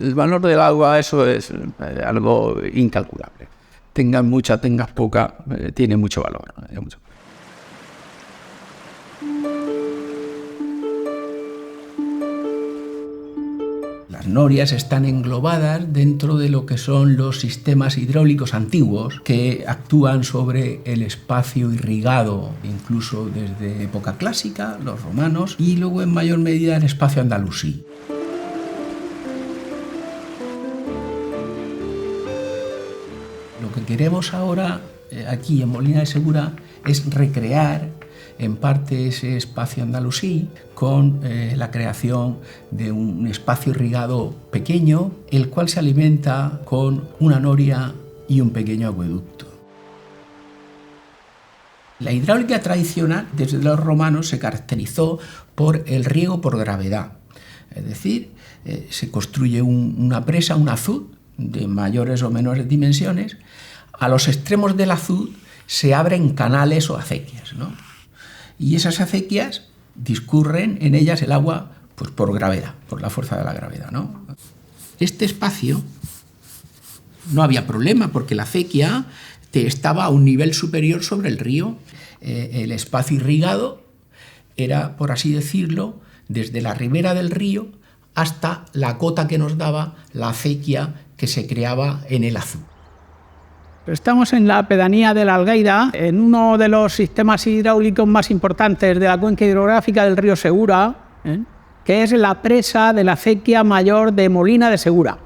El valor del agua, eso es algo incalculable. Tengas mucha, tengas poca, tiene mucho valor. Las norias están englobadas dentro de lo que son los sistemas hidráulicos antiguos que actúan sobre el espacio irrigado, incluso desde época clásica, los romanos, y luego en mayor medida el espacio andalusí. Lo que queremos ahora, aquí en Molina de Segura, es recrear en parte ese espacio andalusí con la creación de un espacio irrigado pequeño, el cual se alimenta con una noria y un pequeño acueducto. La hidráulica tradicional, desde los romanos, se caracterizó por el riego por gravedad. Es decir, se construye una presa, un azud, de mayores o menores dimensiones. A los extremos del azud se abren canales o acequias, ¿no? Y esas acequias discurren en ellas el agua pues, por gravedad, por la fuerza de la gravedad, ¿no? Este espacio no había problema porque la acequia estaba a un nivel superior sobre el río. El espacio irrigado era, por así decirlo, desde la ribera del río hasta la cota que nos daba la acequia que se creaba en el azud. Estamos en la pedanía de la Algueira, en uno de los sistemas hidráulicos más importantes de la cuenca hidrográfica del río Segura, que es la presa de la acequia mayor de Molina de Segura.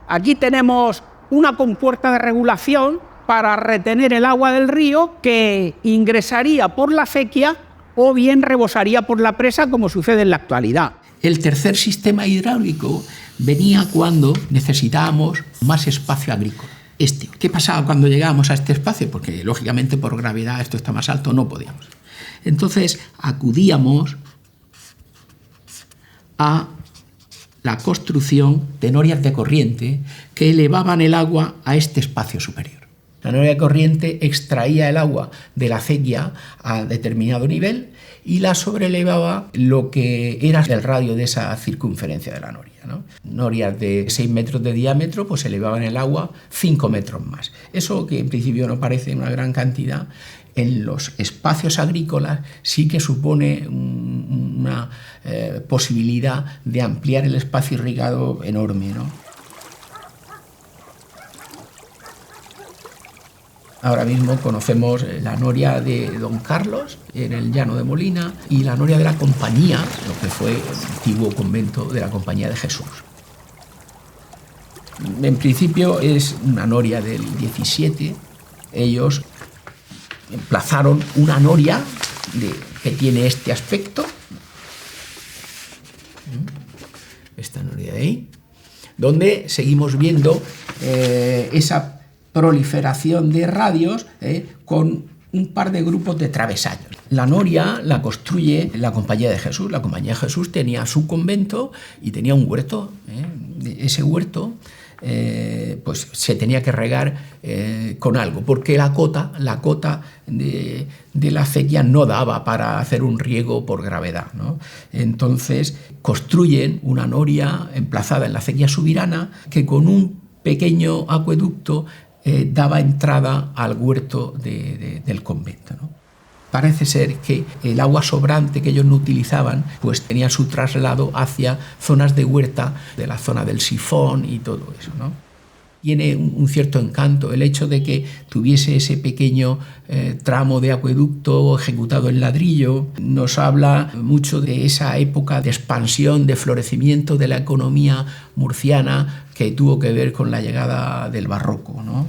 Aquí tenemos una compuerta de regulación para retener el agua del río que ingresaría por la acequia o bien rebosaría por la presa, como sucede en la actualidad. El tercer sistema hidráulico venía cuando necesitábamos más espacio agrícola. ¿Qué pasaba cuando llegábamos a este espacio? Porque, lógicamente, por gravedad esto está más alto, no podíamos. Entonces, acudíamos a la construcción de norias de corriente que elevaban el agua a este espacio superior. La noria de corriente extraía el agua de la acequia a determinado nivel y la sobrelevaba lo que era el radio de esa circunferencia de la noria, ¿no? Norias de 6 metros de diámetro pues elevaban el agua 5 metros más. Eso, que en principio no parece una gran cantidad, en los espacios agrícolas sí que supone una posibilidad de ampliar el espacio irrigado enorme, ¿no? Ahora mismo conocemos la noria de Don Carlos en el llano de Molina y la noria de la Compañía, lo que fue el antiguo convento de la Compañía de Jesús. En principio es una noria del 17. Ellos emplazaron una noria que tiene este aspecto, esta noria de ahí, donde seguimos viendo esa proliferación de radios con un par de grupos de travesaños. La noria la construye la Compañía de Jesús. La Compañía de Jesús tenía su convento y tenía un huerto. Ese huerto pues se tenía que regar con algo, porque la cota de la acequia no daba para hacer un riego por gravedad, ¿no? Entonces construyen una noria emplazada en la acequia subirana que con un pequeño acueducto daba entrada al huerto del convento, ¿no? Parece ser que el agua sobrante que ellos no utilizaban pues tenía su traslado hacia zonas de huerta, de la zona del sifón y todo eso, ¿no? Tiene un cierto encanto el hecho de que tuviese ese pequeño tramo de acueducto ejecutado en ladrillo. Nos habla mucho de esa época de expansión, de florecimiento de la economía murciana que tuvo que ver con la llegada del barroco, ¿no?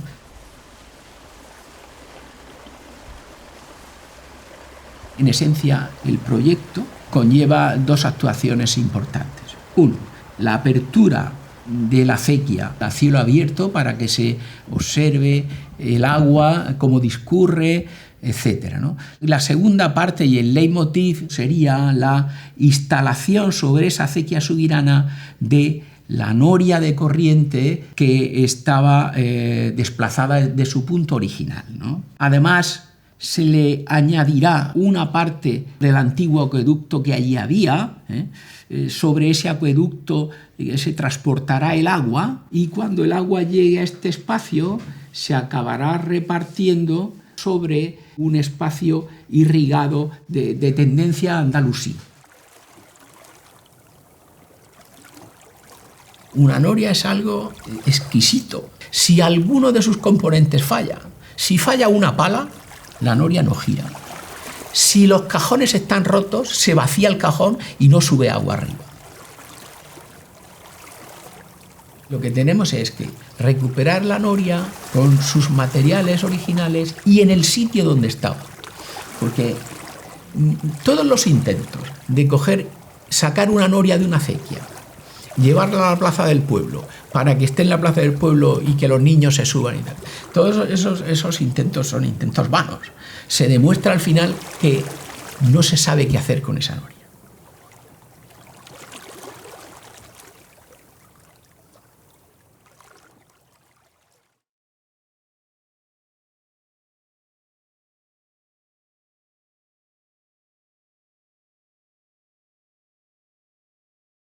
En esencia, el proyecto conlleva dos actuaciones importantes. Uno, la apertura de la acequia a cielo abierto para que se observe el agua, cómo discurre, etc., ¿no? La segunda parte y el leitmotiv sería la instalación sobre esa acequia subirana de la noria de corriente que estaba desplazada de su punto original, ¿no? Además, se le añadirá una parte del antiguo acueducto que allí había. Sobre ese acueducto se transportará el agua y cuando el agua llegue a este espacio se acabará repartiendo sobre un espacio irrigado de tendencia andalusí. Una noria es algo exquisito. Si alguno de sus componentes falla, si falla una pala, la noria no gira. Si los cajones están rotos, se vacía el cajón y no sube agua arriba. Lo que tenemos es que recuperar la noria con sus materiales originales y en el sitio donde estaba. Porque todos los intentos de sacar una noria de una acequia, llevarla a la plaza del pueblo, para que esté en la plaza del pueblo y que los niños se suban y tal. Todos esos intentos son intentos vanos. Se demuestra al final que no se sabe qué hacer con esa noria.